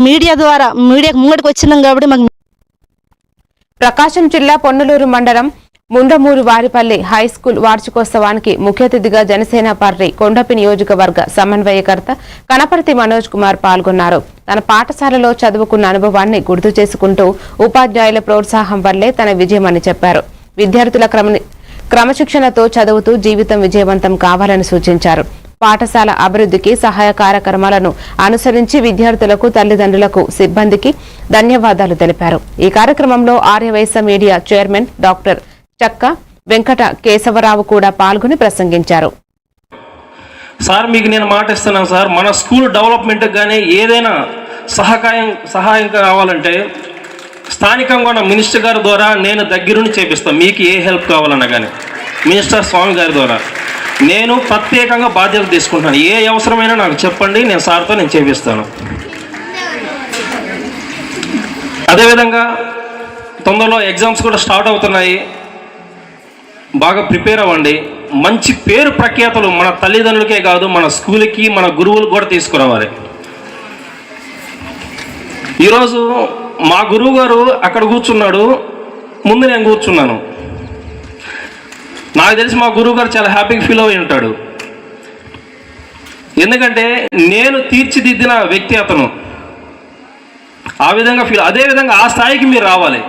Media ద్వారా ముంగడికి వచ్చినాం కాబట్టి మాకు. ప్రకాశం జిల్లా పొన్నలూరు మండలం ముండమూరు వారిపల్లి హై స్కూల్ వార్షికోత్సవానికి ముఖ్య అతిథిగా జనసేన పార్టీ కొండపి నియోజకవర్గ సమన్వయకర్త కనపర్తి మనోజ్ కుమార్ పాల్గొన్నారు. తన పాఠశాలలో చదువుకున్న అనుభవాన్ని గుర్తు చేసుకుంటూ ఉపాధ్యాయుల ప్రోత్సాహం వల్లే తన విజయమని చెప్పారు. విద్యార్థుల క్రమశిక్షణతో చదువుతూ జీవితం విజయవంతం కావాలని సూచించారు. పాఠశాల అభివృద్ధికి సహాయ కార్యక్రమాలను అనుసరించి విద్యార్థులకు, తల్లిదండ్రులకు, సిబ్బందికి ధన్యవాదాలు తెలిపారు. ఈ కార్యక్రమంలో ఆర్యవైశ్య మీడియా చైర్మన్ డాక్టర్ చక్క వెంకట కేశవరావు కూడా పాల్గొని ప్రసంగించారు. సార్, మీకు నేను మాట ఇస్తున్నాను సార్, మన స్కూల్ డెవలప్మెంట్కి కానీ ఏదైనా సహాయం కావాలంటే స్థానికంగా ఉన్న మినిస్టర్ గారి ద్వారా నేను దగ్గరుండి చేపిస్తాను. మీకు ఏ హెల్ప్ కావాలన్నా కానీ మినిస్టర్ స్వామి గారి ద్వారా నేను ప్రత్యేకంగా బాధ్యత తీసుకుంటాను. ఏ అవసరమైనా నాకు చెప్పండి, నేను సార్తో నేను చేపిస్తాను. అదేవిధంగా తొందరలో ఎగ్జామ్స్ కూడా స్టార్ట్ అవుతున్నాయి. బాగా ప్రిపేర్ అవ్వండి. మంచి పేరు ప్రఖ్యాతలు మన తల్లిదండ్రులకే కాదు, మన స్కూల్కి, మన గురువులకు కూడా తీసుకురావాలి. ఈరోజు మా గురువు గారు అక్కడ కూర్చున్నాడు, ముందు నేను కూర్చున్నాను. నాకు తెలిసి మా గురువు గారు చాలా హ్యాపీగా ఫీల్ అయి ఉంటాడు. ఎందుకంటే నేను తీర్చిదిద్దిన వ్యక్తి అతను. ఆ విధంగా అదే విధంగా ఆ స్థాయికి మీరు రావాలి.